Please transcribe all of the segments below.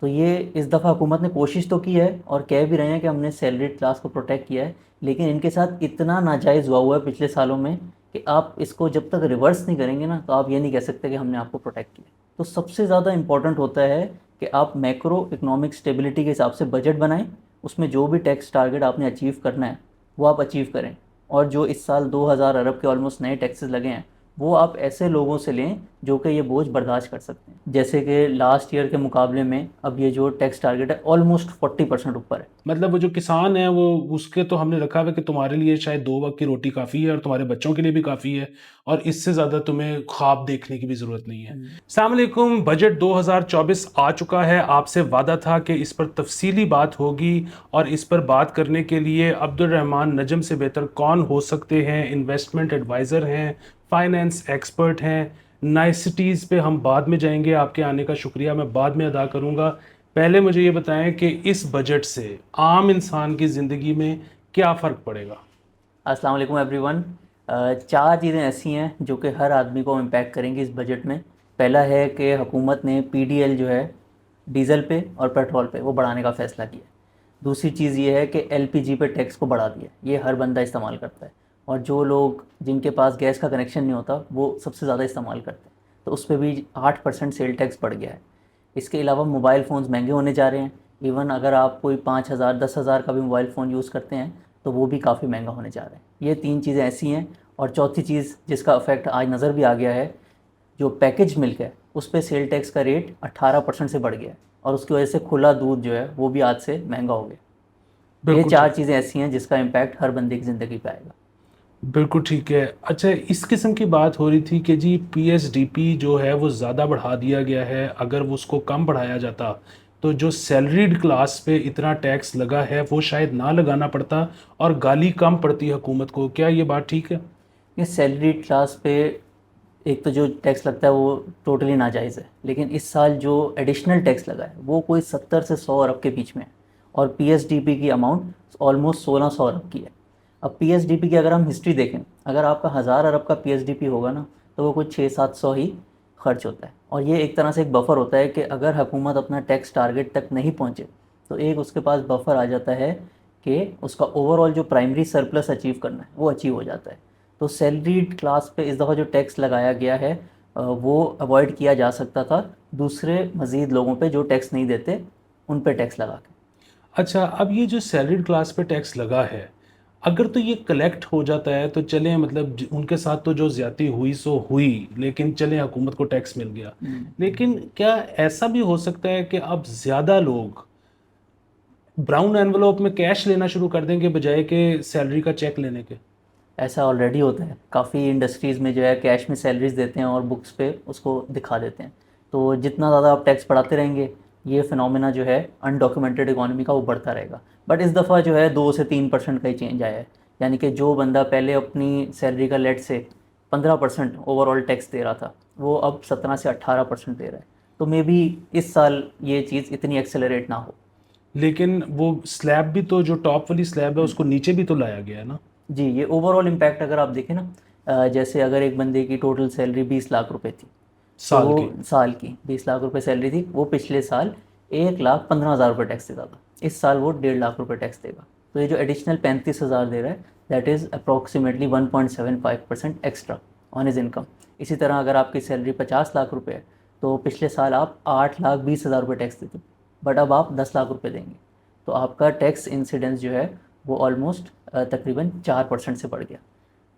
तो ये इस दफ़ा हुकूमत ने कोशिश तो की है और कह भी रहे हैं कि हमने सैलरीड क्लास को प्रोटेक्ट किया है, लेकिन इनके साथ इतना नाजायज़ हुआ है पिछले सालों में कि आप इसको जब तक रिवर्स नहीं करेंगे ना, तो आप ये नहीं कह सकते कि हमने आपको प्रोटेक्ट किया। तो सबसे ज़्यादा इम्पॉर्टेंट होता है कि आप मैक्रो इकोनॉमिक स्टेबिलिटी के हिसाब से बजट बनाएं, उसमें जो भी टैक्स टारगेट आपने अचीव करना है वो आप अचीव करें। और जो इस साल 2000 अरब के ऑलमोस्ट नए टैक्सेस लगे हैं, वो आप ऐसे लोगों से लें जो कि ये बोझ बर्दाश्त कर सकते हैं। जैसे कि लास्ट ईयर के मुकाबले में अब ये जो टैक्स टारगेट है ऑलमोस्ट 40% ऊपर है। मतलब वो जो किसान है वो उसके तो हमने रखा हुआ है कि तुम्हारे लिए शायद 2 वक़्त की रोटी काफ़ी है और तुम्हारे बच्चों के लिए भी काफ़ी है और इससे ज़्यादा तुम्हें ख्वाब देखने की भी ज़रूरत नहीं है। अस्सलाम वालेकुम, बजट 2024 आ चुका है। आपसे वादा था कि इस पर तफ़सीली बात होगी और इस पर बात करने के लिए अब्दुल रहमान नजम से बेहतर कौन हो सकते हैं। इन्वेस्टमेंट एडवाइज़र हैं, फाइनेंस एक्सपर्ट हैं। नाइसिटीज़ पे हम बाद में जाएँगे, आपके आने का शुक्रिया मैं बाद में अदा करूँगा। पहले मुझे ये बताएं कि इस बजट से आम इंसान की ज़िंदगी में क्या फ़र्क पड़ेगा? अस्सलाम वालेकुम एवरीवन। चार चीज़ें ऐसी हैं जो कि हर आदमी को इम्पैक्ट करेंगी इस बजट में। पहला है कि हुकूमत ने पीडीएल जो है डीज़ल पे और पेट्रोल पे वो बढ़ाने का फ़ैसला किया। दूसरी चीज़ ये है कि एलपीजी पे टैक्स को बढ़ा दिया, ये हर बंदा इस्तेमाल करता है और जो लोग जिनके पास गैस का कनेक्शन नहीं होता वो सबसे ज़्यादा इस्तेमाल करते हैं, तो उस पर भी 8% सेल टैक्स बढ़ गया है। इसके अलावा मोबाइल फ़ोन्स महंगे होने जा रहे हैं। इवन अगर आप कोई 5000 10,000 का भी मोबाइल फ़ोन यूज़ करते हैं तो वो भी काफ़ी महंगा होने जा रहा है। ये तीन चीज़ें ऐसी हैं। और चौथी चीज़ जिसका इफ़ेक्ट आज नज़र भी आ गया है, जो पैकेज मिल्क है उस पे सेल टैक्स का रेट 18% से बढ़ गया है और उसकी वजह से खुला दूध जो है वो भी आज से महंगा हो गया। ये बिल्कुल चार ठीक। चीज़ें ऐसी हैं जिसका इम्पैक्ट हर बंदे की ज़िंदगी पे आएगा। बिल्कुल ठीक है। अच्छा, इस किस्म की बात हो रही थी कि जी पीएसडीपी जो है वो ज़्यादा बढ़ा दिया गया है। अगर वो उसको कम बढ़ाया जाता तो जो सैलरीड क्लास पे इतना टैक्स लगा है वो शायद ना लगाना पड़ता और गाली कम पड़ती हुकूमत को। क्या ये बात ठीक है? ये सैलरी क्लास पे एक तो जो टैक्स लगता है वो टोटली नाजायज़ है, लेकिन इस साल जो एडिशनल टैक्स लगा है वो कोई 70 से 100 अरब के बीच में है और पीएसडीपी की अमाउंट ऑलमोस्ट 1600 अरब की है। अब पीएसडीपी की अगर हम हिस्ट्री देखें, अगर आपका 1000 अरब का पीएसडीपी होगा ना, तो वो कुछ 600-700 ही खर्च होता है। और ये एक तरह से एक बफ़र होता है कि अगर हुकूमत अपना टैक्स टारगेट तक नहीं पहुँचे तो एक उसके पास बफ़र आ जाता है कि उसका ओवरऑल जो प्राइमरी सरप्लस अचीव करना है वो अचीव हो जाता है। तो सैलरीड क्लास पे इस दफ़ा जो टैक्स लगाया गया है वो अवॉइड किया जा सकता था दूसरे मज़ीद लोगों पे जो टैक्स नहीं देते उन पे टैक्स लगा के। अच्छा, अब ये जो सैलरीड क्लास पे टैक्स लगा है, अगर तो ये कलेक्ट हो जाता है तो चलें, मतलब उनके साथ तो जो ज्यादती हुई सो हुई, लेकिन चलें हुकूमत को टैक्स मिल गया। लेकिन क्या ऐसा भी हो सकता है कि अब ज़्यादा लोग ब्राउन एनवेलोप में कैश लेना शुरू कर देंगे बजाय के सैलरी का चेक लेने के? ऐसा ऑलरेडी होता है, काफ़ी इंडस्ट्रीज़ में जो है कैश में सैलरीज देते हैं और बुक्स पे उसको दिखा देते हैं। तो जितना ज़्यादा आप टैक्स बढ़ाते रहेंगे, ये फिनोमेना जो है अनडॉक्यूमेंटेड इकोनॉमी का वो बढ़ता रहेगा। बट इस दफ़ा जो है 2 से 3% का ही चेंज आया है। यानी कि जो बंदा पहले अपनी सैलरी का लेट से 15% ओवरऑल टैक्स दे रहा था, वो अब 17 से 18% दे रहा है। तो मे बी इस साल ये चीज़ इतनी एक्सेलरेट ना हो। लेकिन वो स्लैब भी तो, जो टॉप वाली स्लैब है उसको नीचे भी तो लाया गया है ना? जी, ये ओवरऑल इम्पैक्ट अगर आप देखें ना, जैसे अगर एक बंदे की टोटल सैलरी 20 लाख रुपए थी, तो साल की। वो साल की 20 लाख रुपए सैलरी थी, वो पिछले साल 1,15,000 रुपये टैक्स देता था, इस साल वो 1.5 लाख रुपये टैक्स देगा। तो ये जो एडिशनल 35,000 दे रहा है, that is approximately 1.75% extra on his income. इसी तरह अगर आपकी सैलरी 50 लाख रुपये है, तो पिछले साल आप 8,20,000 रुपये टैक्स देते, बट अब आप 10 लाख रुपये देंगे। तो आपका टैक्स इंसिडेंस जो है वो ऑलमोस्ट तकरीबन 4% से बढ़ गया।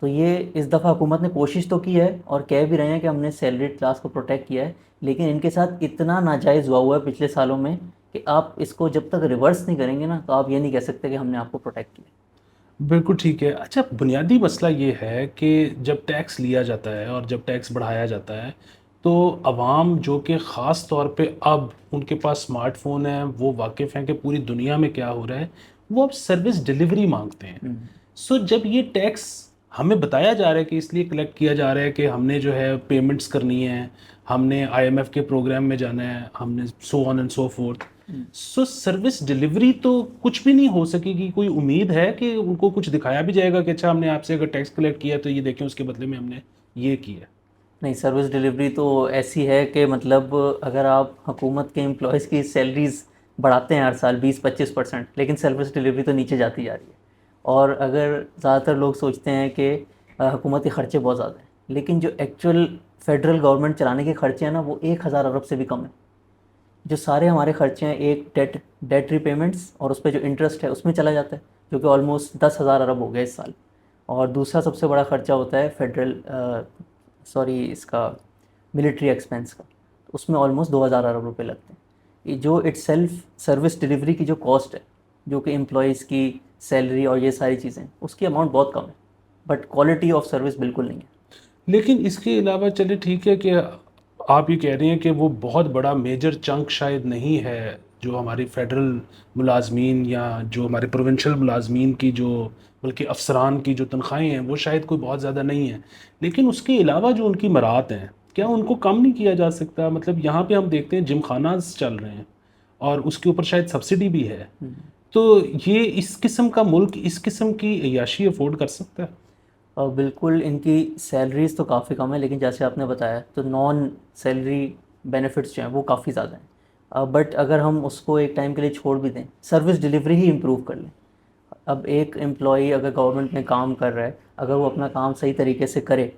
तो ये इस दफ़ा हुकूमत ने कोशिश तो की है और कह भी रहे हैं कि हमने सैलरीड क्लास को प्रोटेक्ट किया है, लेकिन इनके साथ इतना नाजायज़ हुआ है पिछले सालों में कि आप इसको जब तक रिवर्स नहीं करेंगे ना, तो आप ये नहीं कह सकते कि हमने आपको प्रोटेक्ट किया। बिल्कुल ठीक है। अच्छा, बुनियादी मसला ये है कि जब टैक्स लिया जाता है और जब टैक्स बढ़ाया जाता है, तो अवाम जो कि ख़ास तौर पे अब उनके पास स्मार्टफ़ोन है, वो वाकिफ़ हैं कि पूरी दुनिया में क्या हो रहा है, वो अब सर्विस डिलीवरी माँगते हैं। सो जब ये टैक्स हमें बताया जा रहा है कि इसलिए कलेक्ट किया जा रहा है कि हमने जो है पेमेंट्स करनी है, हमने आईएमएफ के प्रोग्राम में जाना है, हमने so on and so fourth. So service delivery तो कुछ भी नहीं हो सकेगी। कोई उम्मीद है कि उनको कुछ दिखाया भी जाएगा कि अच्छा, हमने आपसे अगर टैक्स कलेक्ट किया तो ये देखें उसके बदले में हमने ये किया? नहीं, सर्विस डिलीवरी तो ऐसी है कि मतलब अगर आप हुकूमत के एम्प्लॉयज़ की सैलरीज बढ़ाते हैं हर साल 20-25%, लेकिन सर्विस डिलीवरी तो नीचे जाती जा रही है। और अगर ज़्यादातर लोग सोचते हैं कि हुकूमती ख़र्चे बहुत ज़्यादा हैं, लेकिन जो एक्चुअल फेडरल गवर्नमेंट चलाने के ख़र्चे हैं ना, वो 1000 अरब से भी कम है। जो सारे हमारे खर्चे हैं, एक डेट रीपेमेंट्स और उस पे जो इंटरेस्ट है उसमें चला जाता है, जो कि ऑलमोस्ट 10,000 अरब हो गए इस साल। और दूसरा सबसे बड़ा खर्चा होता है फेडरल सॉरी इसका मिलिट्री एक्सपेंस का, तो उसमें ऑलमोस्ट 2000 अरब रुपए लगते हैं। ये जो इटसेल्फ सर्विस डिलीवरी की जो कॉस्ट है, जो कि एम्प्लॉयज़ की सैलरी और ये सारी चीज़ें, उसकी अमाउंट बहुत कम है, बट क्वालिटी ऑफ सर्विस बिल्कुल नहीं है। लेकिन इसके अलावा चलिए ठीक है कि आप ये कह रहे हैं कि वो बहुत बड़ा मेजर चंक शायद नहीं है जो हमारी फेडरल मुलाजमीन या जो हमारे प्रोविंशियल मुलाजमीन की जो बल्कि अफसरान की जो तनख्वाहें हैं वो शायद कोई बहुत ज़्यादा नहीं है, लेकिन उसके अलावा जो उनकी मराहत हैं क्या उनको कम नहीं किया जा सकता? मतलब यहाँ पे हम देखते हैं जिम खानाज चल रहे हैं और उसके ऊपर शायद सब्सिडी भी है, तो ये इस किस्म का मुल्क इस किस्म की अय्याशी अफोर्ड कर सकता है? और बिल्कुल इनकी सैलरीज़ तो काफ़ी कम है, लेकिन जैसे आपने बताया तो नॉन सैलरी बेनिफिट्स जो हैं वो काफ़ी ज़्यादा हैं। बट अगर हम उसको एक टाइम के लिए छोड़ भी दें, सर्विस डिलीवरी ही इम्प्रूव कर लें। अब एक एम्प्लॉई अगर गवर्नमेंट में काम कर रहा है, अगर वो अपना काम सही तरीके से करे,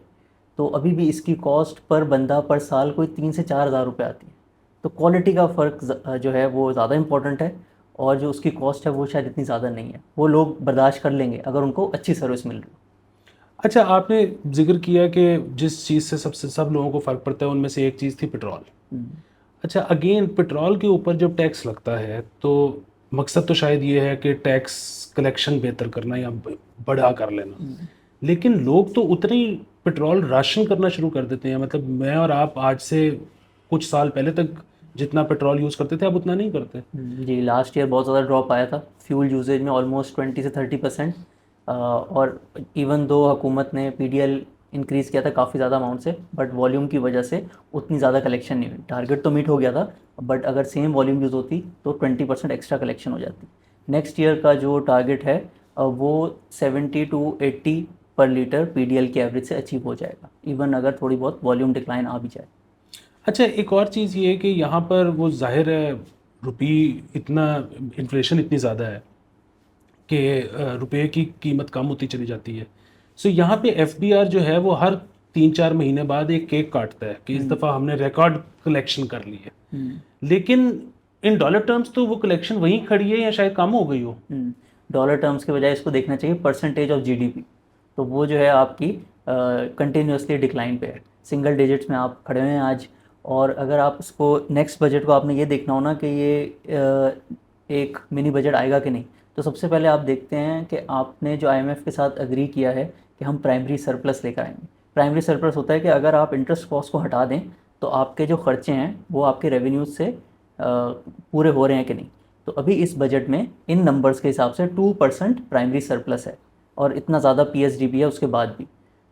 तो अभी भी इसकी कॉस्ट पर बंदा पर साल कोई 3 से 4 हज़ार रुपये आती है। तो क्वालिटी का फ़र्क जो है वो ज़्यादा इम्पोर्टेंट है, और जो उसकी कॉस्ट है वो शायद इतनी ज़्यादा नहीं है। वो लोग बर्दाश्त कर लेंगे अगर उनको अच्छी सर्विस मिल रही अच्छा, आपने ज़िक्र किया कि जिस चीज़ से सबसे सब लोगों को फ़र्क पड़ता है उनमें से एक चीज़ थी पेट्रोल। हो। अच्छा, अगेन पेट्रोल के ऊपर जब टैक्स लगता है तो मकसद तो शायद ये है कि टैक्स कलेक्शन बेहतर करना या बढ़ा कर लेना, लेकिन लोग तो उतने ही पेट्रोल राशन करना शुरू कर देते हैं। मतलब मैं और आप आज से कुछ साल पहले तक जितना पेट्रोल यूज़ करते थे अब उतना नहीं करते। जी, लास्ट ईयर बहुत ज़्यादा ड्रॉप आया था फ्यूल यूजेज में, ऑलमोस्ट 20 से 30%। और इवन दो हुकूमत ने पीडीएल इंक्रीज़ किया था काफ़ी ज़्यादा अमाउंट से, बट वॉल्यूम की वजह से उतनी ज़्यादा कलेक्शन नहीं हुई। टारगेट तो मीट हो गया था, बट अगर सेम वॉल्यूम यूज़ होती तो 20% एक्स्ट्रा कलेक्शन हो जाती। नेक्स्ट ईयर का जो टारगेट है वो 70 to 80 पर लीटर पीडीएल के एवरेज से अचीव हो जाएगा, इवन अगर थोड़ी बहुत वॉल्यूम डिक्लाइन आ भी जाए। अच्छा, एक और चीज़ ये है कि यहाँ पर वो ज़ाहिर है रुपी इतना इन्फ्लेशन इतनी ज़्यादा है कि रुपए की कीमत कम होती चली जाती है। सो यहाँ पे एफबीआर जो है वो हर 3-4 महीने बाद एक केक काटता है कि इस दफ़ा हमने रिकॉर्ड कलेक्शन कर ली है। लेकिन इन डॉलर टर्म्स तो वो कलेक्शन वहीं खड़ी है या शायद कम हो गई हो। डॉलर टर्म्स के बजाय इसको देखना चाहिए परसेंटेज ऑफ जीडीपी। तो वो जो है आपकी कंटिन्यूसली डिक्लाइन पे है, सिंगल डिजिट्स में आप खड़े हुए हैं आज। और अगर आप इसको नेक्स्ट बजट को आपने ये देखना हो ना कि ये एक मिनी बजट आएगा कि नहीं, तो सबसे पहले आप देखते हैं कि आपने जो आईएमएफ के साथ एग्री किया है कि हम प्राइमरी सरप्लस लेकर आएंगे। प्राइमरी सरप्लस होता है कि अगर आप इंटरेस्ट कॉस्ट को हटा दें तो आपके जो खर्चे हैं वो आपके रेवेन्यूज से पूरे हो रहे हैं कि नहीं। तो अभी इस बजट में इन नंबर्स के हिसाब से 2% प्राइमरी सरप्लस है, और इतना ज़्यादा पीएसडीपी है उसके बाद भी।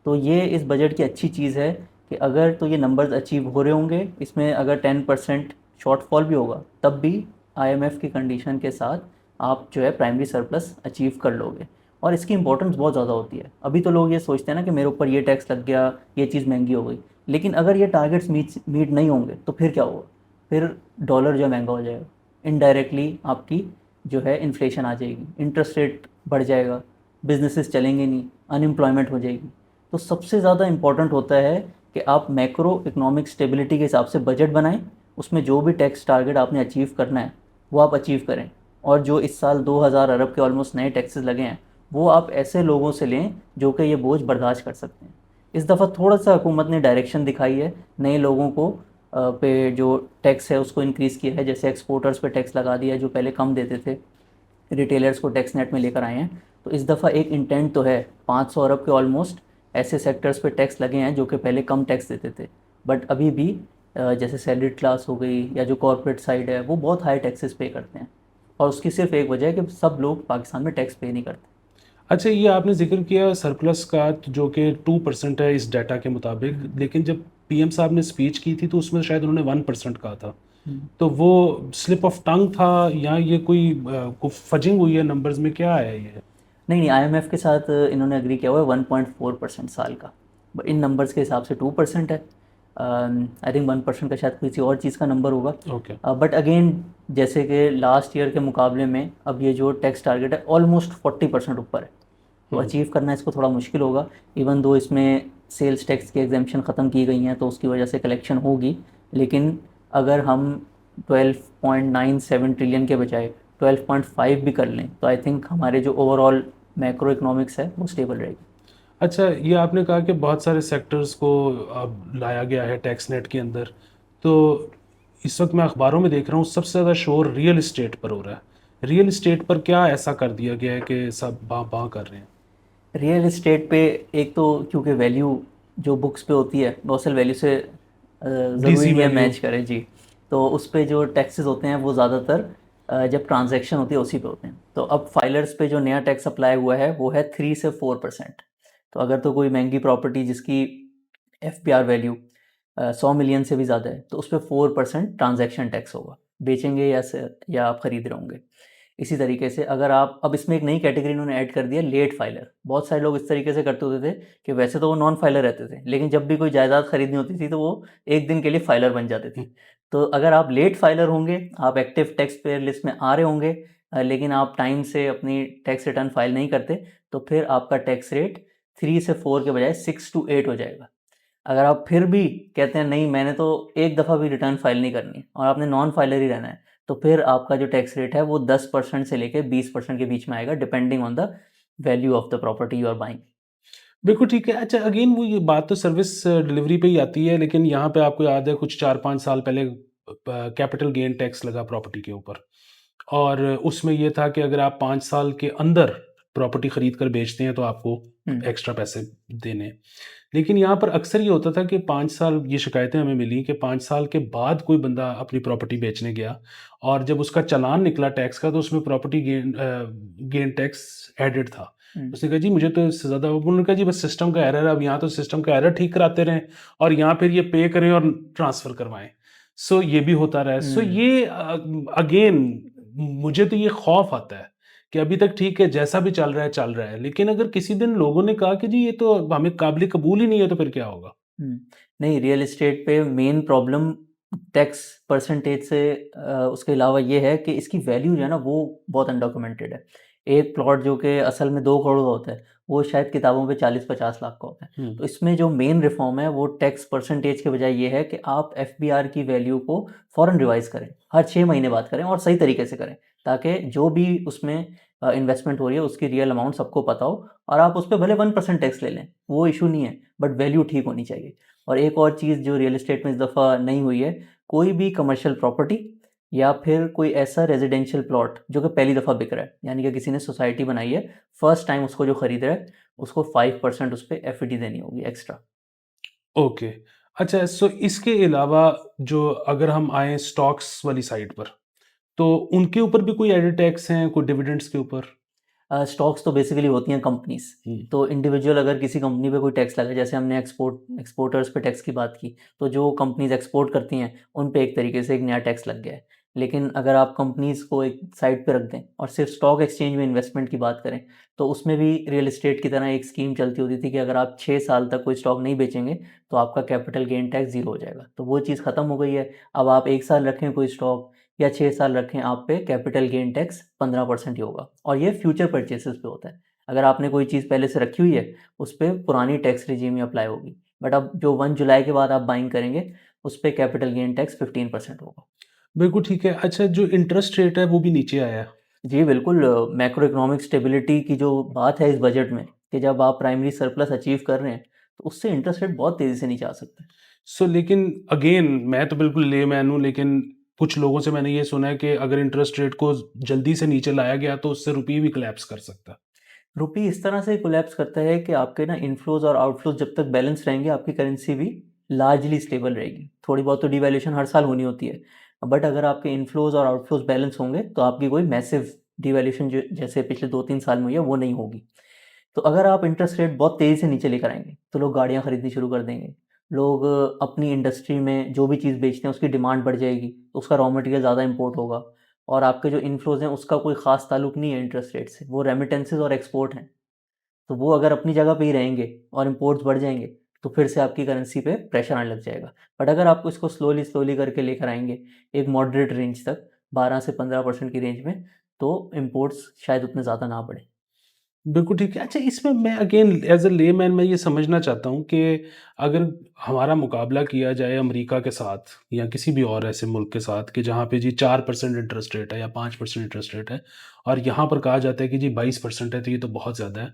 तो ये इस बजट की अच्छी चीज़ है कि अगर तो ये नंबर्स अचीव हो रहे होंगे, इसमें अगर 10% शॉर्टफॉल भी होगा तब भी आईएमएफ की कंडीशन के साथ आप जो है प्राइमरी सरप्लस अचीव कर लोगे। और इसकी इंपॉर्टेंस बहुत ज़्यादा होती है। अभी तो लोग ये सोचते हैं ना कि मेरे ऊपर ये टैक्स लग गया, ये चीज़ महंगी हो गई, लेकिन अगर ये टारगेट्स मीट नहीं होंगे तो फिर क्या होगा? फिर डॉलर जो है महंगा हो जाएगा, इनडायरेक्टली आपकी जो है इन्फ्लेशन आ जाएगी, इंटरेस्ट रेट बढ़ जाएगा, बिजनेसेस चलेंगे नहीं, अनएम्प्लॉयमेंट हो जाएगी। तो सबसे ज़्यादा इम्पॉर्टेंट होता है कि आप मैक्रो इकोनॉमिक स्टेबिलिटी के हिसाब से बजट बनाएं, उसमें जो भी टैक्स टारगेट आपने अचीव करना है वो आप अचीव करें। और जो इस साल 2000 अरब के ऑलमोस्ट नए टैक्सेस लगे हैं वो आप ऐसे लोगों से लें जो कि ये बोझ बर्दाश्त कर सकते हैं। इस दफ़ा थोड़ा सा हुकूमत ने डायरेक्शन दिखाई है, नए लोगों को पे जो टैक्स है उसको इंक्रीज़ किया है। जैसे एक्सपोर्टर्स पे टैक्स लगा दिया है जो पहले कम देते थे, रिटेलर्स को टैक्स नेट में लेकर आए हैं। तो इस दफ़ा एक इंटेंट तो है, 500 अरब के ऑलमोस्ट ऐसे सेक्टर्स पे टैक्स लगे हैं जो कि पहले कम टैक्स देते थे, बट अभी भी जैसे सैलरी क्लास हो गई या जो कॉर्पोरेट साइड है वो बहुत हाई टैक्सेस पे करते हैं। और उसकी सिर्फ एक वजह है कि सब लोग पाकिस्तान में टैक्स पे नहीं करते। अच्छा, ये आपने जिक्र किया सरप्लस का जो कि 2% है इस डाटा के मुताबिक, लेकिन जब पीएम साहब ने स्पीच की थी तो उसमें शायद उन्होंने 1% कहा था। तो वो स्लिप ऑफ टंग था या ये कोई फजिंग हुई है नंबर्स में, क्या है ये? नहीं, आईएमएफ के साथ इन्होंने एग्री किया हुआ है 1.4% साल का, इन नंबर्स के हिसाब से 2% है। आई थिंक 1% का शायद किसी और चीज़ का नंबर होगा। ओके। बट अगेन जैसे कि लास्ट ईयर के मुकाबले में अब ये जो टैक्स टारगेट है ऑलमोस्ट 40% ऊपर है, तो हम्म। अचीव करना इसको थोड़ा मुश्किल होगा। इवन दो इसमें सेल्स टैक्स की एग्जामेशन ख़त्म की गई हैं तो उसकी वजह से कलेक्शन होगी, लेकिन अगर हम 12.97 ट्रिलियन के बजाय 12.5 भी कर लें तो आई थिंक हमारे जो ओवरऑल मैक्रो इकोनॉमिक्स है वो स्टेबल रहेगी। अच्छा, ये आपने कहा कि बहुत सारे सेक्टर्स को अब लाया गया है टैक्स नेट के अंदर, तो इस वक्त मैं अखबारों में देख रहा हूँ सबसे ज़्यादा शोर रियल इस्टेट पर हो रहा है। रियल इस्टेट पर क्या ऐसा कर दिया गया है कि सब बाँ बाँ कर रहे हैं? रियल इस्टेट पे एक तो क्योंकि वैल्यू जो बुक्स पे होती है वो असल वैल्यू से ज़रूरी डीसी नहीं है वैल्यू। मैच करे जी। तो उस पे जो टैक्सेस होते हैं वो ज़्यादातर जब ट्रांजैक्शन होती है उसी पे होते हैं। तो अब फाइलर्स पे जो नया टैक्स अप्लाई हुआ है वो है 3 से 4%। तो अगर तो कोई महंगी प्रॉपर्टी जिसकी FBR वैल्यू 100 मिलियन से भी ज़्यादा है तो उस पर 4% ट्रांजैक्शन टैक्स होगा, बेचेंगे या आप खरीद रहे होंगे। इसी तरीके से अगर आप अब इसमें एक नई कैटेगरी इन्होंने ऐड कर दिया लेट फाइलर। बहुत सारे लोग इस तरीके से करते होते थे कि वैसे तो वो नॉन फाइलर रहते थे लेकिन जब भी कोई जायदाद खरीदनी होती थी तो वो एक दिन के लिए फाइलर बन जाते थे। तो अगर आप लेट फाइलर होंगे, आप एक्टिव टैक्स पेयर लिस्ट में आ रहे होंगे लेकिन आप टाइम से अपनी टैक्स रिटर्न फाइल नहीं करते तो फिर आपका टैक्स रेट 3 से 4 के बजाय 6 to 8 हो जाएगा। अगर आप फिर भी कहते हैं नहीं मैंने तो एक दफ़ा भी रिटर्न फाइल नहीं करनी और आपने नॉन फाइलर ही रहना है तो फिर आपका जो टैक्स रेट है वो 10% से लेके 20% के बीच में आएगा depending on the value of the property you are buying. बिल्कुल ठीक है। अच्छा, अगेन वो ये बात तो सर्विस डिलीवरी पे ही आती है, लेकिन यहाँ पे आपको याद है कुछ 4-5 साल पहले कैपिटल गेन टैक्स लगा प्रॉपर्टी के ऊपर, और उसमें ये था कि अगर आप 5 साल के अंदर प्रॉपर्टी खरीद कर बेचते हैं तो आपको हम्म। एक्स्ट्रा पैसे देने हैं। लेकिन यहाँ पर अक्सर ये होता था कि 5 साल, ये शिकायतें हमें मिली कि 5 साल के बाद कोई बंदा अपनी प्रॉपर्टी बेचने गया और जब उसका चालान निकला टैक्स का तो उसमें प्रॉपर्टी गेन टैक्स एडेड था। हम्म। उसने कहा जी मुझे तो इससे ज़्यादा, उन्होंने कहा जी बस सिस्टम का एरर है, अब यहाँ तो सिस्टम का एरर ठीक कराते रहें और यहाँ फिर ये पे करें और ट्रांसफ़र करवाएँ। सो ये भी होता रहा है। सो हम्म। ये अगेन मुझे तो ये खौफ आता है कि अभी तक ठीक है, जैसा भी चल रहा है, लेकिन अगर किसी दिन लोगों ने कहा कि जी ये तो हमें काबिल कबूल ही नहीं है, तो फिर क्या होगा? हम्म। नहीं, रियल एस्टेट पे मेन प्रॉब्लम टैक्स परसेंटेज से उसके अलावा ये है कि इसकी वैल्यू जो है ना वो बहुत अनडॉक्यूमेंटेड है। एक प्लॉट जो कि असल में 2 करोड़ का होता है वो शायद किताबों पे 40-50 लाख का होता है। हुँ। तो इसमें जो मेन रिफॉर्म है वो टैक्स परसेंटेज के बजाय ये है कि आप FBR की वैल्यू को फ़ौरन रिवाइज करें, हर 6 महीने बाद करें और सही तरीके से करें ताकि जो भी उसमें इन्वेस्टमेंट हो रही है उसकी रियल अमाउंट सबको पता हो और आप उस पर भले 1% टैक्स ले लें, वो इशू नहीं है, बट वैल्यू ठीक होनी चाहिए। और एक और चीज़ जो रियल एस्टेट में इस दफ़ा नहीं हुई है, कोई भी कमर्शियल प्रॉपर्टी या फिर कोई ऐसा रेजिडेंशियल प्लॉट जो कि पहली दफ़ा बिक रहा है, यानी कि किसी ने सोसाइटी बनाई है, फर्स्ट टाइम उसको जो खरीद रहा है उसको 5% उस पर FET देनी होगी एक्स्ट्रा। ओके। अच्छा, सो इसके अलावा जो अगर हम आएँ स्टॉक्स वाली साइड पर, तो उनके ऊपर भी कोई एडेड टैक्स हैं, कोई डिविडेंड्स के ऊपर? स्टॉक्स तो बेसिकली होती हैं कंपनीज। हुँ। तो इंडिविजुअल अगर किसी कंपनी पे कोई टैक्स लगे, जैसे हमने एक्सपोर्टर्स पे टैक्स की बात की, तो जो कंपनीज एक्सपोर्ट करती हैं उन पे एक तरीके से एक नया टैक्स लग गया है। लेकिन अगर आप कंपनीज को एक साइड पे रख दें और सिर्फ स्टॉक एक्सचेंज में इन्वेस्टमेंट की बात करें तो उसमें भी रियल एस्टेट की तरह एक स्कीम चलती होती थी कि अगर आप 6 साल तक कोई स्टॉक नहीं बेचेंगे तो आपका कैपिटल गेन टैक्स ज़ीरो हो जाएगा। तो वो चीज़ ख़त्म हो गई है। अब आप 1 साल रखें कोई स्टॉक या 6 साल रखें, आप पे कैपिटल गेन टैक्स 15% ही होगा और ये फ्यूचर परचेसेस पे होता है। अगर आपने कोई चीज़ पहले से रखी हुई है उस पे पुरानी टैक्स रिजीम ही अप्लाई होगी, बट अब जो 1 जुलाई के बाद आप बाइंग करेंगे उस पे कैपिटल गेन टैक्स 15% होगा। बिल्कुल ठीक है। अच्छा, जो इंटरेस्ट रेट है वो भी नीचे आया है। जी बिल्कुल, मैक्रो इकोनॉमिक स्टेबिलिटी की जो बात है इस बजट में कि जब आप प्राइमरी सरप्लस अचीव कर रहे हैं तो उससे इंटरेस्ट रेट बहुत तेज़ी से नीचे आ सकता है। सो लेकिन अगेन मैं तो बिल्कुल लेमैन हूँ, लेकिन कुछ लोगों से मैंने ये सुना है कि अगर इंटरेस्ट रेट को जल्दी से नीचे लाया गया तो उससे रुपये भी कोलैप्स कर सकता है। रुपी इस तरह से कोलैप्स करता है कि आपके ना इनफ्लोज और आउटफ्लोज जब तक बैलेंस रहेंगे आपकी करेंसी भी लार्जली स्टेबल रहेगी। थोड़ी बहुत तो डिवैल्यूएशन हर साल होनी होती है, बट अगर आपके इनफ्लोज और आउटफ्लोज बैलेंस होंगे तो आपकी कोई मैसिव डिवैल्यूएशन जो जैसे पिछले 2-3 साल में हुई है वो नहीं होगी। तो अगर आप इंटरेस्ट रेट बहुत तेज़ी से नीचे लेकर आएंगे तो लोग गाड़ियाँ खरीदनी शुरू कर देंगे। लोग अपनी इंडस्ट्री में जो भी चीज़ बेचते हैं उसकी डिमांड बढ़ जाएगी तो उसका रॉ मटेरियल ज़्यादा इंपोर्ट होगा और आपके जो इनफ्लोज हैं उसका कोई ख़ास ताल्लुक नहीं है इंटरेस्ट रेट से, वो रेमिटेंसेज और एक्सपोर्ट हैं। तो वो अगर अपनी जगह पे ही रहेंगे और इम्पोर्ट्स बढ़ जाएँगे, तो फिर से आपकी करेंसी पे प्रेशर आने लग जाएगा। बट अगर आप इसको स्लोली स्लोली करके लेकर आएंगे एक मॉडरेट रेंज तक, 12 से 15% की रेंज में, तो इम्पोर्ट्स शायद उतने ज़्यादा ना बढ़े। बिल्कुल ठीक है। अच्छा, इसमें मैं अगेन एज़ अ लेमैन मैं ये समझना चाहता हूँ कि अगर हमारा मुकाबला किया जाए अमेरिका के साथ या किसी भी और ऐसे मुल्क के साथ कि जहाँ पे जी 4% इंटरेस्ट रेट है या 5% इंटरेस्ट रेट है और यहाँ पर कहा जाता है कि जी 22% है, तो ये तो बहुत ज़्यादा है।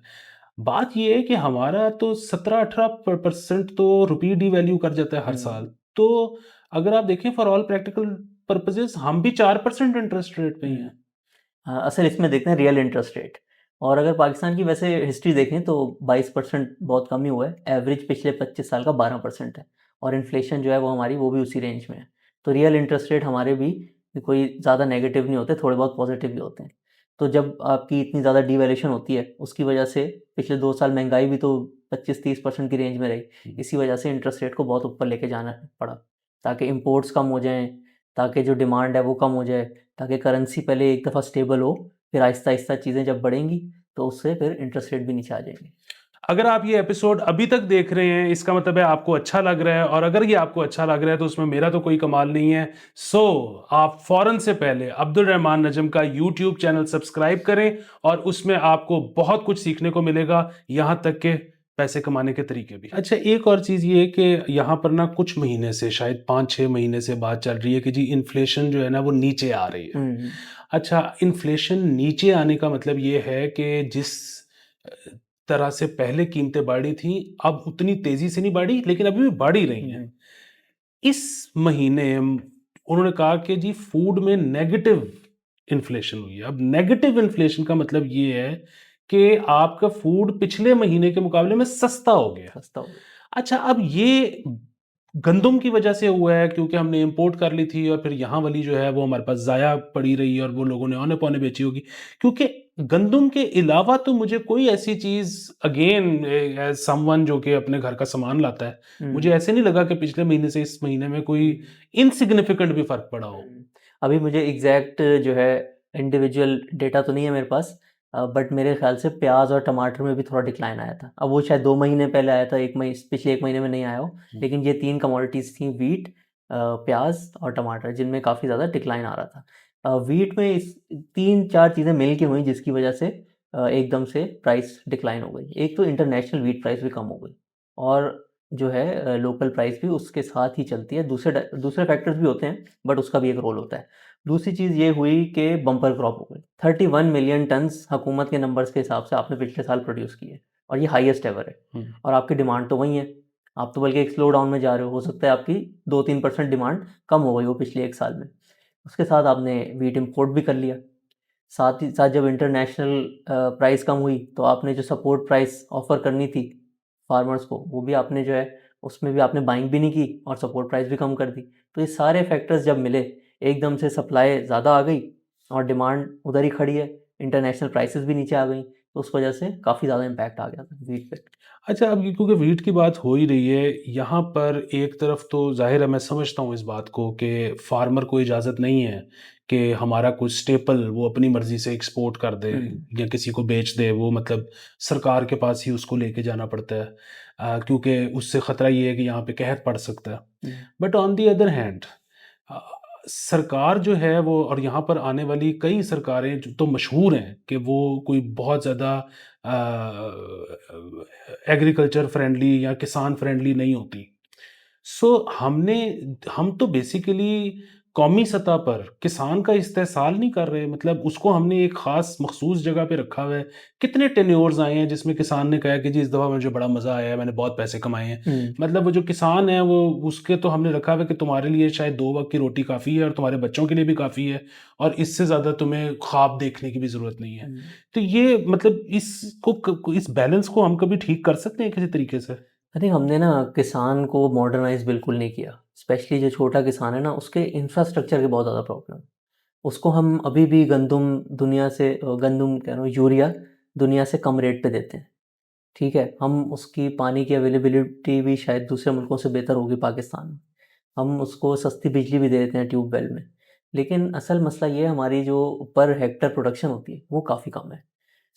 बात ये है कि हमारा तो 17-18% तो रुपये डिवैल्यू कर जाता है हर साल। तो अगर आप देखें फॉर ऑल प्रैक्टिकल पर्पसेज़ हम भी 4% इंटरेस्ट रेट पे ही हैं। हाँ, असल इसमें देखते हैं रियल इंटरेस्ट रेट। और अगर पाकिस्तान की वैसे हिस्ट्री देखें तो 22% बहुत कम ही हुआ है। एवरेज पिछले 25 साल का 12% है, और इन्फ्लेशन जो है वो हमारी वो भी उसी रेंज में है। तो रियल इंटरेस्ट रेट हमारे भी कोई ज़्यादा नेगेटिव नहीं होते, थोड़े बहुत पॉजिटिव भी होते हैं। तो जब आपकी इतनी ज़्यादा डिवैल्यूएशन होती है, उसकी वजह से पिछले 2 साल महंगाई भी तो 25-30% की रेंज में रही। इसी वजह से इंटरेस्ट रेट को बहुत ऊपर लेके जाना पड़ा, ताकि इम्पोर्ट्स कम हो जाएँ, ताकि जो डिमांड है वो कम हो जाए, ताकि करेंसी पहले एक दफ़ा स्टेबल हो, फिर आहिस्ता-आहिस्ता चीज़ें जब बढ़ेंगी, तो उससे फिर इंटरेस्ट रेट भी नीचे आ जाएँगे। अगर आप ये एपिसोड अभी तक देख रहे हैं इसका मतलब है आपको अच्छा लग रहा है, और अगर ये आपको अच्छा लग रहा है तो उसमें मेरा तो कोई कमाल नहीं है। सो आप फौरन से पहले अब्दुल रहमान नजम का यूट्यूब चैनल सब्सक्राइब करें और उसमें आपको बहुत कुछ सीखने को मिलेगा, यहाँ तक के पैसे कमाने के तरीके भी। अच्छा, एक और चीज़ ये है कि यहाँ पर ना कुछ महीने से, शायद 5-6 महीने से बात चल रही है कि जी इन्फ्लेशन जो है ना वो नीचे आ रही है। हुँ, हुँ। अच्छा, इन्फ्लेशन नीचे आने का मतलब ये है कि जिस अ, तरह से पहले कीमतें बढ़ी थी, अब उतनी तेज़ी से नहीं बढ़ी, लेकिन अभी भी बढ़ ही रही हुँ, हैं। हुँ। इस महीने उन्होंने कहा कि जी फूड में नेगेटिव इन्फ्लेशन हुई है। अब नेगेटिव इन्फ्लेशन का मतलब ये है कि आपका फूड पिछले महीने के मुकाबले में सस्ता हो गया। सस्ता हो गया। अच्छा, अब ये गंदुम की वजह से हुआ है क्योंकि हमने इंपोर्ट कर ली थी और फिर यहाँ वाली जो है वो हमारे पास ज़ाया पड़ी रही और वो लोगों ने औने-पौने बेची होगी। क्योंकि गंदुम के अलावा तो मुझे कोई ऐसी चीज़ अगेन एज़ समवन जो कि अपने घर का सामान लाता है, मुझे हुँ, ऐसे नहीं लगा कि पिछले महीने से इस महीने में कोई हुँ, इनसिग्निफिकेंट भी फ़र्क पड़ा हो। हुँ। अभी मुझे एग्ज़ैक्ट जो है इंडिविजुअल डेटा तो नहीं है मेरे पास, बट मेरे ख़्याल से प्याज़ और टमाटर में भी थोड़ा डिक्लाइन आया था। अब वो शायद 2 महीने पहले आया था, 1 मही पिछले 1 महीने में नहीं आया हो। हुँ। लेकिन ये 3 कमोडिटीज़ थी, व्हीट, प्याज़ और टमाटर, जिनमें काफ़ी ज़्यादा डिक्लाइन आ रहा था। व्हीट में इस 3-4 चीज़ें मिल के हुई जिसकी वजह से एकदम से प्राइस डिक्लाइन हो गई। एक तो इंटरनेशनल व्हीट प्राइस भी कम हो गई, और जो है लोकल प्राइस भी उसके साथ ही चलती है। दूसरे फैक्टर्स भी होते हैं, बट उसका भी एक रोल होता है। दूसरी चीज़ ये हुई कि बम्पर क्रॉप हो गई। 31 मिलियन टन्स हुकूमत के नंबर्स के हिसाब से आपने पिछले साल प्रोड्यूस किए, और ये हाईएस्ट एवर है। हुँ। और आपकी डिमांड तो वही है। आप तो बल्कि एक स्लो डाउन में जा रहे हो सकता है आपकी 2-3% डिमांड कम हो गई हो पिछले 1 साल में। उसके साथ आपने व्हीट इम्पोर्ट भी कर लिया। साथ ही साथ जब इंटरनेशनल प्राइस कम हुई, तो आपने जो सपोर्ट प्राइस ऑफ़र करनी थी फार्मर्स को, वो भी आपने जो है उसमें भी आपने बाइंग भी नहीं की और सपोर्ट प्राइस भी कम कर दी। तो ये सारे फैक्टर्स जब मिले, एकदम से सप्लाई ज़्यादा आ गई और डिमांड उधर ही खड़ी है, इंटरनेशनल प्राइसेस भी नीचे आ गई, तो उस वजह से काफ़ी ज़्यादा इम्पैक्ट आ गया था व्हीट पे। अच्छा, अब ये क्योंकि व्हीट की बात हो ही रही है, यहाँ पर एक तरफ तो ज़ाहिर है मैं समझता हूँ इस बात को कि फार्मर को इजाज़त नहीं है कि हमारा कुछ स्टेपल वो अपनी मर्ज़ी से एक्सपोर्ट कर दे हुँ, या किसी को बेच दे, वो मतलब सरकार के पास ही उसको लेके जाना पड़ता है, क्योंकि उससे ख़तरा ये है कि यहाँ पे कहर पड़ सकता है। Hmm, but on the other hand uh, सरकार जो है वो, और यहाँ पर आने वाली कई सरकारें जो तो मशहूर हैं कि वो कोई बहुत ज़्यादा एग्रीकल्चर फ्रेंडली या किसान फ्रेंडली नहीं होती। सो हम तो बेसिकली कौमी सतह पर किसान का इस्तेहसाल नहीं कर रहे, मतलब उसको हमने एक ख़ास मख़सूस जगह पे रखा हुआ है। कितने टेन्योर्स आए हैं जिसमें किसान ने कहा कि जी इस दफ़ा मुझे बड़ा मज़ा आया है, मैंने बहुत पैसे कमाए हैं। हुँ, मतलब वो जो किसान है वो उसके तो हमने रखा हुआ है कि तुम्हारे लिए शायद 2 वक़्त की रोटी काफ़ी है और तुम्हारे बच्चों के लिए भी काफ़ी है, और इससे ज़्यादा तुम्हें ख्वाब देखने की भी ज़रूरत नहीं है। हुँ। तो ये मतलब इस बैलेंस को हम कभी ठीक कर सकते हैं किसी तरीके से? आई थिंक हमने ना किसान को मॉडर्नाइज़ बिल्कुल नहीं किया। स्पेशली जो छोटा किसान है ना, उसके इंफ्रास्ट्रक्चर की बहुत ज़्यादा प्रॉब्लम है। उसको हम अभी भी गंदुम कह रहा हूँ, यूरिया दुनिया से कम रेट पे देते हैं। ठीक है? हम उसकी पानी की अवेलेबिलिटी भी शायद दूसरे मुल्कों से बेहतर होगी पाकिस्तान में। हम उसको सस्ती बिजली भी दे देते हैं ट्यूबवेल में। लेकिन असल मसला ये है, हमारी जो पर हेक्टर प्रोडक्शन होती है, वो काफ़ी कम है।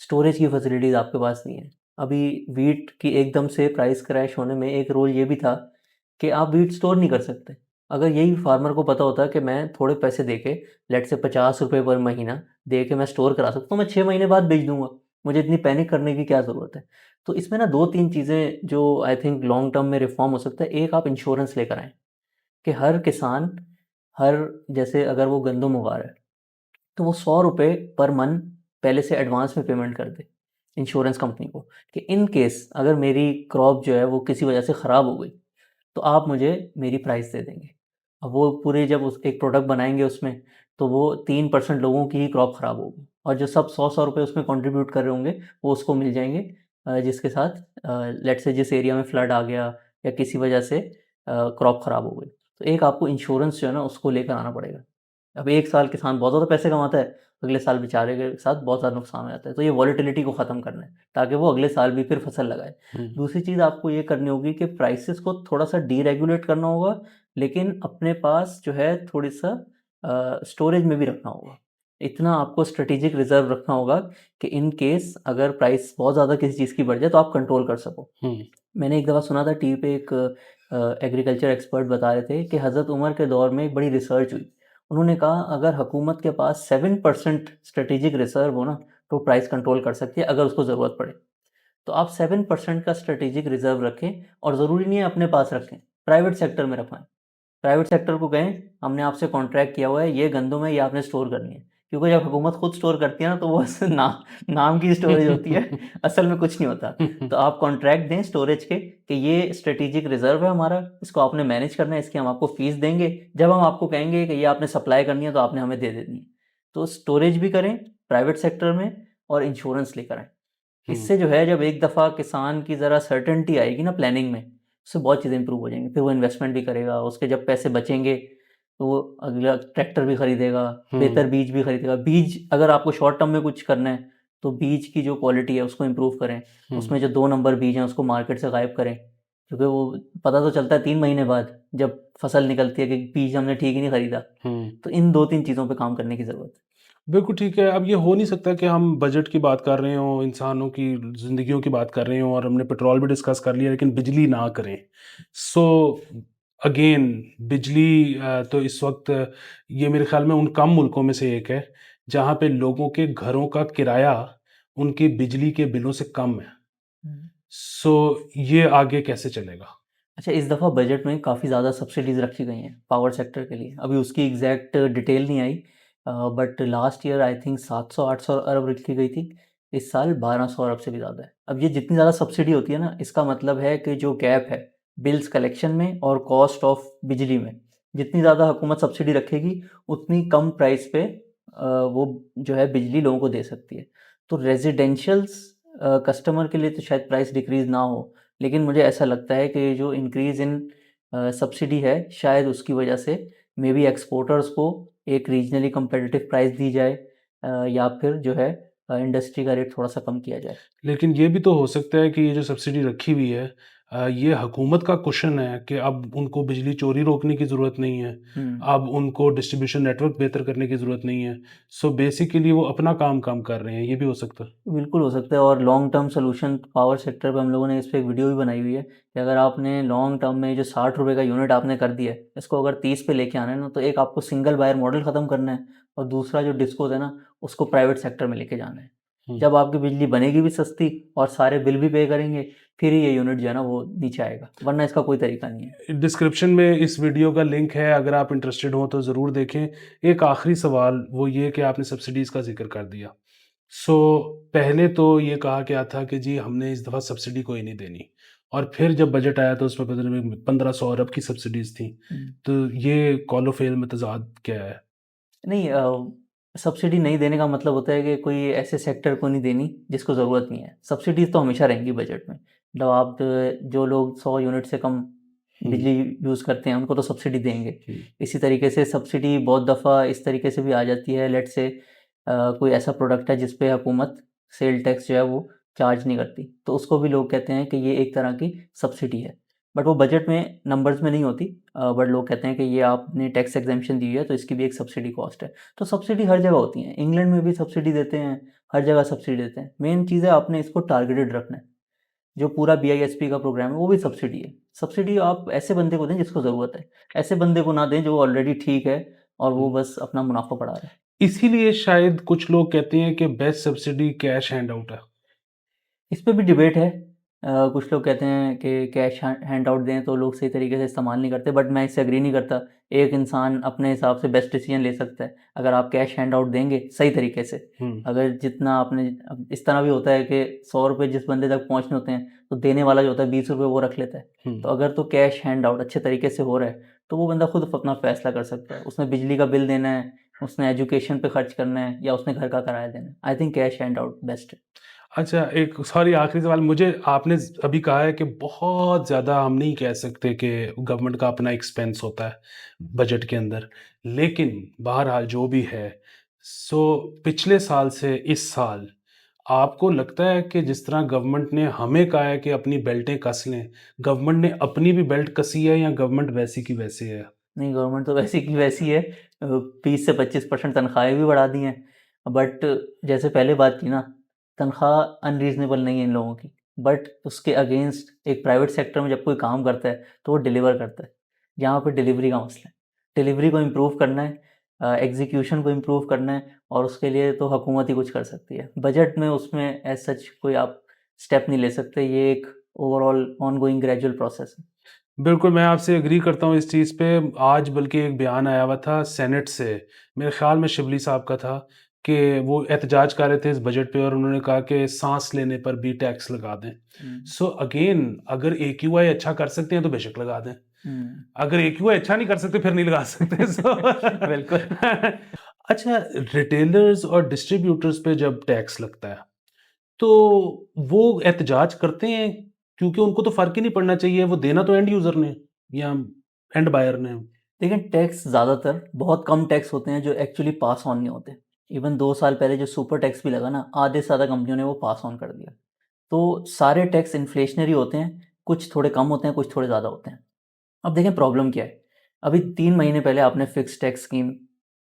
स्टोरेज की फैसिलिटीज़ आपके पास नहीं है। अभी वीट की एकदम से प्राइस क्रैश होने में एक रोल ये भी था कि आप वीट स्टोर नहीं कर सकते। अगर यही फार्मर को पता होता कि मैं थोड़े पैसे दे के, लेट से 50 रुपये पर महीना दे के मैं स्टोर करा सकता हूँ, मैं 6 महीने बाद बेच दूंगा, मुझे इतनी पैनिक करने की क्या ज़रूरत है। तो इसमें ना दो तीन चीज़ें जो आई थिंक लॉन्ग टर्म में रिफॉर्म हो सकता है। एक, आप इंश्योरेंस लेकर आएँ कि हर किसान, हर, जैसे अगर वो गंदम उगा रहा है तो वो 100 रुपये पर मंथ पहले से एडवांस में पेमेंट कर दे इंश्योरेंस कंपनी को, कि इन केस अगर मेरी क्रॉप जो है वो किसी वजह से ख़राब हो गई तो आप मुझे मेरी प्राइस दे देंगे। अब वो पूरे जब उस एक प्रोडक्ट बनाएंगे उसमें, तो वो 3% लोगों की ही क्रॉप ख़राब होगी, और जो सब 100-100 रुपये उसमें कंट्रीब्यूट कर रहे होंगे वो उसको मिल जाएंगे, जिसके साथ लेट्स से जिस एरिया में फ्लड आ गया या किसी वजह से क्रॉप ख़राब हो गई। तो एक आपको इंश्योरेंस जो है ना उसको लेकर आना पड़ेगा। अब एक साल किसान बहुत ज़्यादा पैसे कमाता है, अगले साल बेचारे के साथ बहुत ज़्यादा नुकसान हो जाता है, तो ये वॉलेटिलिटी को ख़त्म करना है ताकि वो अगले साल भी फिर फसल लगाए। हम्म। दूसरी चीज़ आपको ये करनी होगी कि प्राइसेस को थोड़ा सा डीरेगुलेट करना होगा, लेकिन अपने पास जो है थोड़ी सा स्टोरेज में भी रखना होगा। इतना आपको स्ट्रेटेजिक रिजर्व रखना होगा कि इन केस अगर प्राइस बहुत ज़्यादा किसी चीज़ की बढ़ जाए तो आप कंट्रोल कर सको। हम्म। मैंने एक दफ़ा सुना था टीवी पे, एक एग्रीकल्चर एक्सपर्ट बता रहे थे कि हज़रत उमर के दौर में एक बड़ी रिसर्च हुई। उन्होंने कहा अगर हुकूमत के पास 7% स्ट्रेटेजिक रिजर्व हो ना, तो प्राइस कंट्रोल कर सकती है अगर उसको ज़रूरत पड़े। तो आप 7% का स्ट्रेटेजिक रिजर्व रखें, और ज़रूरी नहीं है अपने पास रखें, प्राइवेट सेक्टर में रखवाएं। प्राइवेट सेक्टर को कहें हमने आपसे कॉन्ट्रैक्ट किया हुआ है, ये गंदम है, ये आपने स्टोर करनी है। क्योंकि जब हुकूमत खुद स्टोर करती है ना तो वो बस नाम की स्टोरेज होती है, असल में कुछ नहीं होता। तो आप कॉन्ट्रैक्ट दें स्टोरेज के कि ये स्ट्रेटेजिक रिजर्व है हमारा, इसको आपने मैनेज करना है, इसकी हम आपको फीस देंगे, जब हम आपको कहेंगे कि ये आपने सप्लाई करनी है तो आपने हमें दे देनी है। तो स्टोरेज भी करें प्राइवेट सेक्टर में, और इंश्योरेंस लेकर आएं। हम्म। इससे जो है जब एक दफ़ा किसान की ज़रा सर्टेनिटी आएगी ना प्लानिंग में, उससे बहुत चीज़ें इंप्रूव हो जाएंगी। फिर वो इन्वेस्टमेंट भी करेगा, उसके जब पैसे बचेंगे तो वो अगला ट्रैक्टर भी खरीदेगा, हम्म। बेहतर बीज भी खरीदेगा। बीज अगर आपको शॉर्ट टर्म में कुछ करना है तो बीज की जो क्वालिटी है उसको इम्प्रूव करें, हम्म। उसमें जो 2 नंबर बीज हैं उसको मार्केट से गायब करें, क्योंकि वो पता तो चलता है 3 महीने बाद जब फसल निकलती है कि बीज हमने ठीक ही नहीं खरीदा। हम्म। तो इन दो तीन चीज़ों पे काम करने की ज़रूरत है। बिल्कुल ठीक है। अब ये हो नहीं सकता कि हम बजट की बात कर रहे हों, इंसानों की ज़िंदगियों की बात कर रहे हों और हमने पेट्रोल भी डिस्कस कर लिया लेकिन बिजली ना करें। सो अगेन बिजली तो इस वक़्त ये मेरे ख़्याल में उन कम मुल्कों में से एक है, जहाँ पे लोगों के घरों का किराया उनके बिजली के बिलों से कम है। हम्म। सो ये आगे कैसे चलेगा? अच्छा, इस दफ़ा बजट में काफ़ी ज़्यादा सब्सिडीज़ रखी गई हैं पावर सेक्टर के लिए। अभी उसकी एग्जैक्ट डिटेल नहीं आई, but last year I think 700-800 अरब रखी गई थी। इस साल 1200 अरब से भी ज़्यादा है। अब ये जितनी ज़्यादा सब्सिडी होती है ना, इसका मतलब है कि जो गैप है बिल्स कलेक्शन में और कॉस्ट ऑफ बिजली में, जितनी ज़्यादा हुकूमत सब्सिडी रखेगी उतनी कम प्राइस पे वो जो है बिजली लोगों को दे सकती है। तो रेजिडेंशियल्स कस्टमर के लिए तो शायद प्राइस डिक्रीज़ ना हो, लेकिन मुझे ऐसा लगता है कि जो इंक्रीज़ इन सब्सिडी है शायद उसकी वजह से मे बी एक्सपोर्टर्स को एक रीजनली कम्पिटिटिव प्राइस दी जाए, या फिर जो है इंडस्ट्री का रेट थोड़ा सा कम किया जाए। लेकिन ये भी तो हो सकता है कि ये जो सब्सिडी रखी हुई है ये हुकूमत का कुशन है कि अब उनको बिजली चोरी रोकने की ज़रूरत नहीं है। हम्म। अब उनको डिस्ट्रीब्यूशन नेटवर्क बेहतर करने की ज़रूरत नहीं है। सो बेसिकली वो अपना काम काम कर रहे हैं, ये भी हो सकता है। बिल्कुल हो सकता है, और long term solution power sector पे हम लोगों ने इस पे एक वीडियो भी बनाई हुई है कि अगर आपने लॉन्ग टर्म में जो 60 रुपये का यूनिट आपने कर दिया है, इसको अगर 30 पे लेके आना है ना, तो एक आपको सिंगल बायर मॉडल ख़त्म करना है, और दूसरा जो डिस्कोज है ना उसको प्राइवेट सेक्टर में लेके जाना है। हुँ। जब आपकी बिजली बनेगी भी सस्ती और सारे बिल भी पे करेंगे, फिर ही ये यूनिट जो है ना वो नीचे आएगा, वरना इसका कोई तरीका नहीं है। डिस्क्रिप्शन में इस वीडियो का लिंक है, अगर आप इंटरेस्टेड हो तो ज़रूर देखें। एक आखिरी सवाल वो ये कि आपने सब्सिडीज़ का ज़िक्र कर दिया। सो पहले तो ये कहा गया था कि जी हमने इस दफ़ा सब्सिडी कोई नहीं देनी और फिर जब बजट आया तो उसमें पता नहीं 1500 अरब की सब्सिडीज़ थी। हम्म। तो ये कौलो फ़ेल में तज़ाद क्या है? नहीं, सब्सिडी नहीं देने का मतलब होता है कि कोई ऐसे सेक्टर को नहीं देनी जिसको ज़रूरत नहीं है। सब्सिडीज़ तो हमेशा रहेंगी बजट में। मतलब आप जो लोग 100 यूनिट से कम हुँ। बिजली यूज़ करते हैं उनको तो सब्सिडी देंगे। हुँ। इसी तरीके से सब्सिडी बहुत दफ़ा इस तरीके से भी आ जाती है, लेट्स से कोई ऐसा प्रोडक्ट है जिस पे हुकूमत सेल टैक्स जो है वो चार्ज नहीं करती, तो उसको भी लोग कहते हैं कि ये एक तरह की सब्सिडी है। बट वो बजट में नंबर्स में नहीं होती, बट लोग कहते हैं कि ये आपने टैक्स एग्जेम्पशन दी हुई है तो इसकी भी एक सब्सिडी कॉस्ट है। तो सब्सिडी हर जगह होती है, इंग्लैंड में भी सब्सिडी देते हैं, हर जगह सब्सिडी देते हैं। मेन चीज़ है आपने इसको टारगेटेड रखना है। जो पूरा BISP का प्रोग्राम है वो भी सब्सिडी है। सब्सिडी आप ऐसे बंदे को दें जिसको ज़रूरत है, ऐसे बंदे को ना दें जो ऑलरेडी ठीक है और वो बस अपना मुनाफा बढ़ा रहा है। इसीलिए शायद कुछ लोग कहते हैं कि best subsidy cash hand out है। इस पे भी डिबेट है। कुछ लोग कहते हैं कि कैश हैंड आउट दें तो लोग सही तरीके से इस्तेमाल नहीं करते, बट मैं इससे एग्री नहीं करता। एक इंसान अपने हिसाब से बेस्ट डिसीजन ले सकता है। अगर आप कैश हैंड आउट देंगे सही तरीके से, अगर जितना आपने, अब इस तरह भी होता है कि 100 रुपये जिस बंदे तक पहुंचने होते हैं तो देने वाला जो होता है 20 रुपये वो रख लेता है। तो अगर तो कैश हैंड आउट अच्छे तरीके से हो रहा है तो वो बंदा खुद अपना फैसला कर सकता है। उसने बिजली का बिल देना है, उसने एजुकेशन पे खर्च करना है, या उसने घर का किराया देना है। I think cash hand out best है। अच्छा, एक सॉरी आखिरी सवाल मुझे, आपने अभी कहा है कि बहुत ज़्यादा हम नहीं कह सकते कि गवर्नमेंट का अपना एक्सपेंस होता है बजट के अंदर, लेकिन बहरहाल जो भी है, सो पिछले साल से इस साल आपको लगता है कि जिस तरह गवर्नमेंट ने हमें कहा है कि अपनी बेल्टें कस लें, गवर्नमेंट ने अपनी भी बेल्ट कसी है या गवर्नमेंट वैसी की वैसी है? नहीं, गवर्नमेंट तो वैसी की वैसी है। 20 से 25% तनख्वाहें भी बढ़ा दी हैं। बट जैसे पहले बात की ना, तनख्वाह अनरीजनेबल नहीं है इन लोगों की, बट उसके अगेंस्ट एक प्राइवेट सेक्टर में जब कोई काम करता है तो वो डिलीवर करता है। यहाँ पे डिलीवरी का मसला है। डिलीवरी को इम्प्रूव करना है, एग्जीक्यूशन को इम्प्रूव करना है, और उसके लिए तो हुकूमत ही कुछ कर सकती है। बजट में उसमें एज सच कोई आप स्टेप नहीं ले सकते। ये एक overall on going gradual process है। बिल्कुल, मैं आपसे एग्री करता हूँ इस चीज़ पे। आज बल्कि एक बयान आया हुआ था सेनेट से, मेरे ख़्याल में शिबली साहब का था, कि वो एहतजाज कर रहे थे इस बजट पे और उन्होंने कहा कि साँस लेने पर भी टैक्स लगा दें। सो अगेन, अगर AQI अच्छा कर सकते हैं तो बेशक लगा दें। अगर AQI अच्छा नहीं कर सकते फिर नहीं लगा सकते। सो बिल्कुल। अच्छा, रिटेलर्स और डिस्ट्रीब्यूटर्स पे जब टैक्स लगता है तो वो एहतजाज करते हैं, क्योंकि उनको तो फ़र्क ही नहीं पड़ना चाहिए, वो देना तो एंड यूज़र ने या एंड बायर ने। लेकिन टैक्स ज़्यादातर, बहुत कम टैक्स होते हैं जो एक्चुअली पास ऑन नहीं होते। इवन 2 साल पहले जो सुपर टैक्स भी लगा ना, आधे से ज़्यादा कंपनियों ने वो पास ऑन कर दिया। तो सारे टैक्स इन्फ्लेशनरी होते हैं, कुछ थोड़े कम होते हैं, कुछ थोड़े ज़्यादा होते हैं। अब देखें प्रॉब्लम क्या है। अभी 3 महीने पहले आपने फिक्स टैक्स स्कीम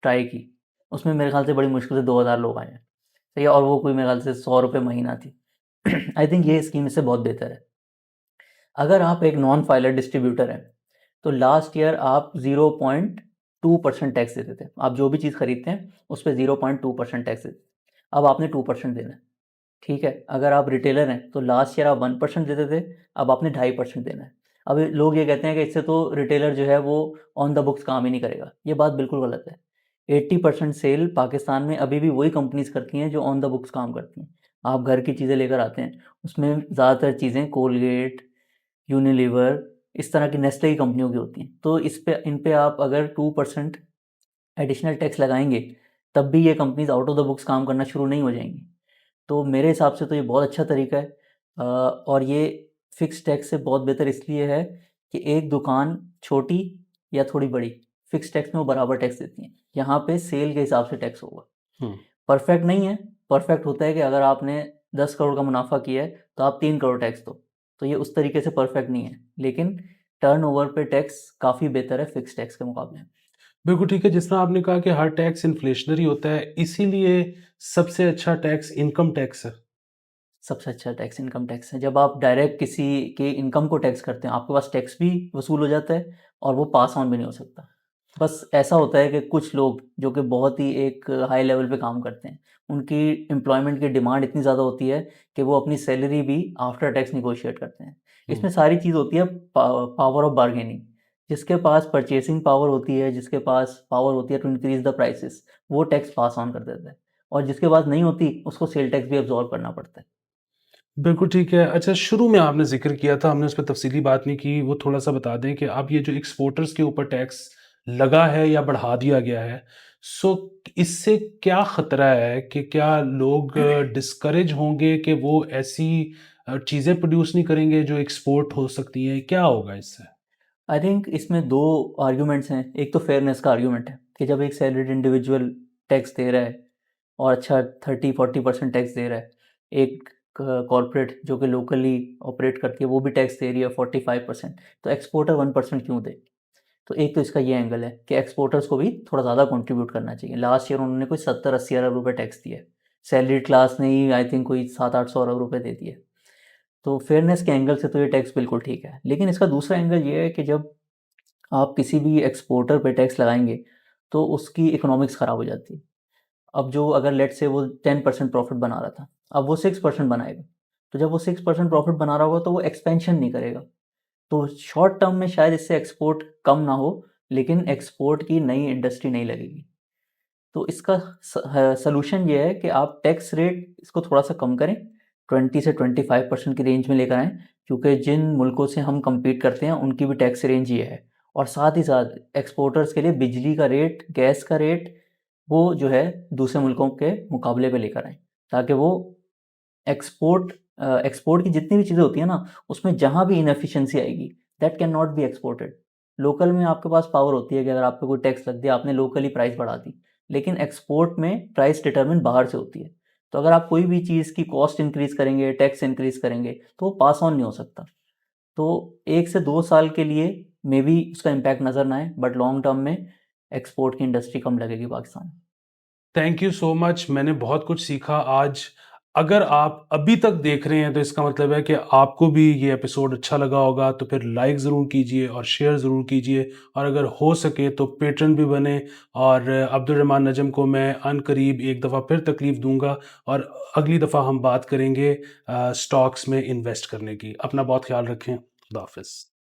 ट्राई की, उसमें मेरे ख्याल से बड़ी मुश्किल से 2,000 लोग आए हैं, सही है, और वो कोई मेरे ख्याल से 100 रुपये महीना थी। आई थिंक ये स्कीम इससे बहुत बेहतर है। अगर आप एक नॉन फाइलर डिस्ट्रीब्यूटर हैं तो लास्ट ईयर आप 0.2% टैक्स देते थे। आप जो भी चीज़ खरीदते हैं उस पर 0.2% टैक्स देते थे। अब आपने 2% देना है, ठीक है। अगर आप रिटेलर हैं तो लास्ट ईयर आप 1% देते थे, अब आपने 2.5% देना है। अब लोग ये कहते हैं कि इससे तो रिटेलर जो है वो ऑन द बुक्स काम ही नहीं करेगा। ये बात बिल्कुल गलत है। 80% सेल पाकिस्तान में अभी भी वही कंपनीज करती हैं जो ऑन द बुक्स काम करती हैं। आप घर की चीज़ें लेकर आते हैं, उसमें ज़्यादातर चीज़ें कोलगेट, यूनिलीवर, इस तरह की नेस्ले की कंपनियों की होती हैं। तो इन पे आप अगर 2% एडिशनल टैक्स लगाएंगे तब भी ये companies out of the books काम करना शुरू नहीं हो जाएंगी। तो मेरे हिसाब से तो ये बहुत अच्छा तरीका है। और ये फिक्स टैक्स से बहुत बेहतर इसलिए है कि एक दुकान छोटी या थोड़ी बड़ी, फिक्स टैक्स में वो बराबर टैक्स देती हैं। यहाँ पे सेल के हिसाब से टैक्स होगा। परफेक्ट नहीं है। परफेक्ट होता है कि अगर आपने 10 करोड़ का मुनाफा किया है तो आप 3 करोड़ टैक्स दो। तो ये उस तरीके से परफेक्ट नहीं है, लेकिन टर्नओवर पे टैक्स काफ़ी बेहतर है फिक्स टैक्स के मुकाबले। बिल्कुल ठीक है, जिस तरह आपने कहा कि हर टैक्स इन्फ्लेशनरी होता है, इसीलिए सबसे अच्छा टैक्स इनकम टैक्स है। सबसे अच्छा टैक्स इनकम टैक्स है। जब आप डायरेक्ट किसी के इनकम को टैक्स करते हैं आपके पास टैक्स भी वसूल हो जाता है और वो पास ऑन भी नहीं हो सकता। बस ऐसा होता है कि कुछ लोग जो कि बहुत ही एक हाई लेवल पे काम करते हैं, उनकी एम्प्लॉयमेंट की डिमांड इतनी ज़्यादा होती है कि वो अपनी सैलरी भी आफ्टर टैक्स निगोशिएट करते हैं। इसमें सारी चीज़ होती है पावर ऑफ बार्गेनिंग। जिसके पास परचेसिंग पावर होती है, जिसके पास पावर होती है टू इंक्रीज द प्राइसेस, वो टैक्स पास ऑन कर देता है, और जिसके पास नहीं होती उसको सेल टैक्स भी अब्जॉर्व करना पड़ता है। बिल्कुल ठीक है। अच्छा, शुरू में आपने ज़िक्र किया था, हमने उस पे तफ़सीली बात नहीं की, वो थोड़ा-सा बता दें कि अब ये जो एक्सपोर्टर्स के ऊपर टैक्स लगा है या बढ़ा दिया गया है, सो इससे क्या ख़तरा है कि क्या लोग डिस्करेज होंगे कि वो ऐसी चीज़ें प्रोड्यूस नहीं करेंगे जो एक्सपोर्ट हो सकती हैं? क्या होगा इससे? आई थिंक इसमें दो आर्ग्यूमेंट्स हैं। एक तो फेयरनेस का आर्ग्यूमेंट है कि जब एक सैलरीड इंडिविजुअल टैक्स दे रहा है और अच्छा 30-40% टैक्स दे रहा है, एक कॉरपोरेट जो कि लोकली ऑपरेट करती है वो भी टैक्स दे रही है 45%, तो एक्सपोर्टर 1% क्यों दे। तो एक तो इसका ये एंगल है कि एक्सपोर्टर्स को भी थोड़ा ज़्यादा कंट्रीब्यूट करना चाहिए। लास्ट ईयर उन्होंने कोई 70-80 अरब रुपये टैक्स दिए, सैलरीड क्लास ने ही आई थिंक कोई 700-800 अरब रुपये दे दिए। तो फेयरनेस के एंगल से तो ये टैक्स बिल्कुल ठीक है, लेकिन इसका दूसरा एंगल ये है कि जब आप किसी भी एक्सपोर्टर पे टैक्स लगाएंगे तो उसकी इकोनॉमिक्स ख़राब हो जाती है। अब जो अगर लेट से वो 10% प्रॉफिट बना रहा था, अब वो 6% बनाएगा, तो जब वो 6% प्रॉफिट बना रहा होगा तो वो एक्सपेंशन नहीं करेगा। तो शॉर्ट टर्म में शायद इससे एक्सपोर्ट कम ना हो, लेकिन एक्सपोर्ट की नई इंडस्ट्री नहीं लगेगी। तो इसका सलूशन ये है कि आप टैक्स रेट इसको थोड़ा सा कम करें, 20 से 25% की रेंज में लेकर आएँ, क्योंकि जिन मुल्कों से हम compete करते हैं उनकी भी टैक्स रेंज ये है। और साथ ही साथ एक्सपोर्टर्स के लिए बिजली का रेट, गैस का रेट, वो जो है दूसरे मुल्कों के मुकाबले पे लेकर आएँ, ताकि वो एक्सपोर्ट एक्सपोर्ट की जितनी भी चीज़ें होती हैं ना, उसमें जहाँ भी इनएफिशिएंसी आएगी, that can not be exported. Local में आपके पास पावर होती है कि अगर आप पे कोई टैक्स लग दिया, आपने लोकली प्राइस बढ़ा दी, लेकिन एक्सपोर्ट में प्राइस डिटरमिन बाहर से होती है। तो अगर आप कोई भी चीज़ की कॉस्ट इंक्रीज़ करेंगे, टैक्स इंक्रीज़ करेंगे, तो वो पास ऑन नहीं हो सकता। तो 1 से 2 साल के लिए मे बी उसका इम्पैक्ट नज़र ना आए, बट लॉन्ग टर्म में एक्सपोर्ट की इंडस्ट्री कम लगेगी पाकिस्तान में। Thank you so much. मैंने बहुत कुछ सीखा आज। अगर आप अभी तक देख रहे हैं तो इसका मतलब है कि आपको भी ये एपिसोड अच्छा लगा होगा, तो फिर लाइक ज़रूर कीजिए और शेयर ज़रूर कीजिए, और अगर हो सके तो पेट्रन भी बने। और अब्दुल रहमान नजम को मैं अनकरीब एक दफ़ा फिर तकलीफ़ दूंगा, और अगली दफ़ा हम बात करेंगे स्टॉक्स में इन्वेस्ट करने की। अपना बहुत ख्याल रखें। खुदा हाफिज़।